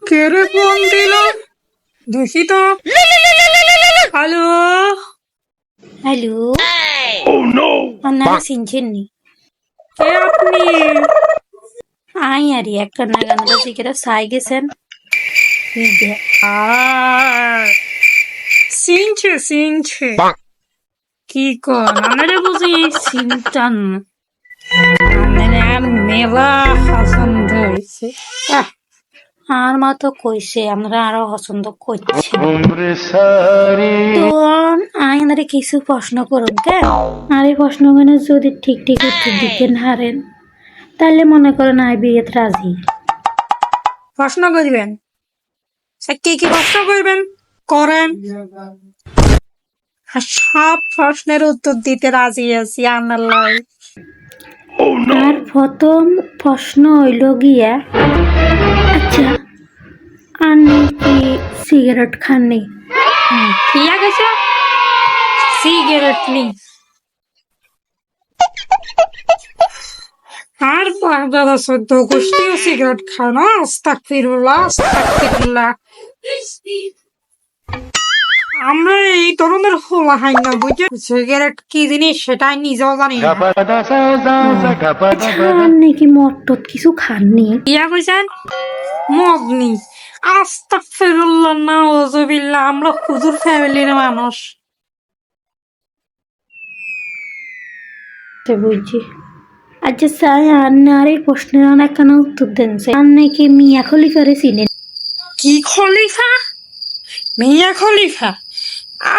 কে রে ফোন দিল? দেখি তো। হ্যালো। হ্যালো, আপনারা চিনছেন নি? কে আপনি? আই আরে একটা নাগানাটা জিকেরা সাই গেছেন চিনছে চিনছে। কি কন আমারে বুঝি চিন্তান? মানে আর মেলা পছন্দ হয়েছে। আর মা তো কইছে আমরা আরো পছন্দ করছি তো আই আনারে কিছু প্রশ্ন করুন কেন? আর এই প্রশ্নগুলো যদি ঠিক ঠিক উত্তর দিতে না হারেন তাহলে মনে করেন আই বিয়েতে রাজি। প্রশ্ন করবেন? কি কি প্রশ্ন করবেন করেন। সব প্রশ্নের উত্তর দিতে রাজি আছি আনাল্লাই। আর প্রথম প্রশ্ন হইল গিয়া, আচ্ছা আপনি কি সিগারেট খাননি? কিয়া গেছে সিগারেট নি। আর দাদা সদ্য গোষ্ঠীও সিগারেট খাও না। আস্তাগফিরুল্লাহ আস্তাগফিরুল্লাহ। আমরা এই ধরনের হোলা হাই না বুঝে। সিগারেট কি জিনিস সেটা নিজেও জানি না। আচ্ছা আপনি কি মদ টদ কিছু খাননি? ইয়া কইছেন মগ্নি। আস্তাগফিরুল্লাহ নাউযুবিল্লাহ। আমরা হুজুর ফ্যামিলির মানুষ। বুঝছি। আচ্ছা স্যার আপনি আর এই প্রশ্নের অনেক কেন উত্তর দেন? আপনি কি মিয়া খলিফারে চিনেন? কি খলিফা? মিয়া খলিফা?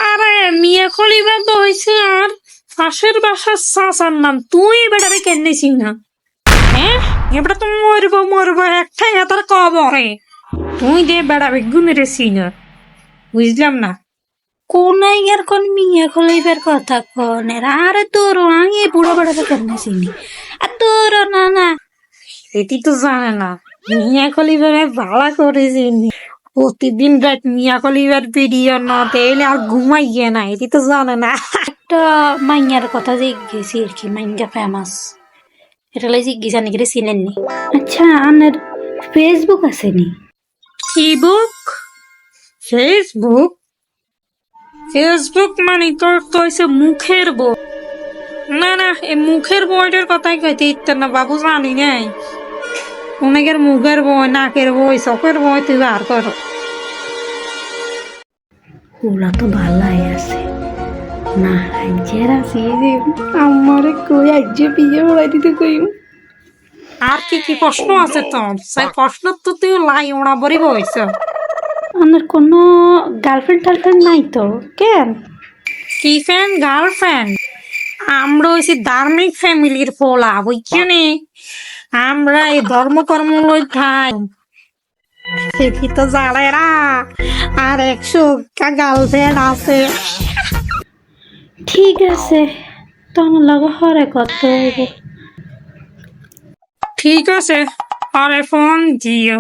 আরে মিয়া খলিফা তো হয়েছে আর পাশের বাসার চাচার নাম। তুই বেটারে কেনেছি না? হ্যাঁ, এবার তো মরবো মরবো একটাই তার কবরে। তুই দে বেড়া বেগুনের না। বুঝলাম না। কোন আর কোন মিয়া খলিফার কথা কোন? আরে তোর আগে বুড়ো বেড়াতে কেন চিনি? আর তোর না না এটি তো জানে না। মিয়া খলিফারে ভাড়া করেছি। প্রতিদিন রাত মিয়া খলিফার ভিডিও না দেখলে আর ঘুমাইয়ে না। এটি তো জানে না। একটা মাইয়ার কথা জিজ্ঞেসি আর কি, মাইয়া ফেমাস এটা লাই জিজ্ঞেসা নাকি চিনেন নি? আচ্ছা আপনার ফেসবুক আছে নি? কি বুক? ফেসবুক? ফেসবুক মানে তোর তো হয়েছে মুখের বই। না না, এই মুখের বইটার কথাই কইতে ইচ্ছে না বাবু, জানি নাই। অনেকের মুখের বই, নাকের বই, চোখের বই তুই বার কর। ওলা তো ভালাই আছে না, আজ্যের আছে যে আমারে কই আজ্যে বিয়ে হড়াই দিতে কইম। আর কি কি প্রশ্ন আছে তোর? সেই প্রশ্ন তো তুই লাই ওড়া বরি বইছ। আমার কোনো গার্লফ্রেন্ড টার্লফ্রেন্ড নাই তো? কেন? কি ফ্রেন্ড গার্লফ্রেন্ড? আমরা হয়েছি ধার্মিক ফ্যামিলির পোলা বুঝছি। আমরা এই ধর্মকর্ম লই খাই। সেটি তো জানেরা। আর 100 গার্লফ্রেন্ড আছে। ঠিক আছে, তোমার লগে হরে কত হইব। ঠিক আছে, আরে ফোন দিও।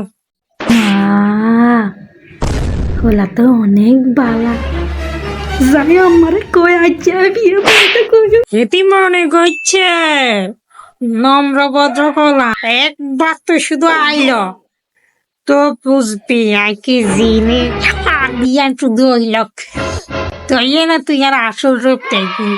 ওলা তো অনেক বালা, জানি আমারে কই আজ্যে বিয়ে করতে কইম। এটি মনে করছে নম্র ভদ্র পোলা। একবার তো শুধু আইল তো বুঝবি আর কি জিনিস। আর দিয়া শুধু হইল তুই না, তুই আর আসল রূপ দেখবি।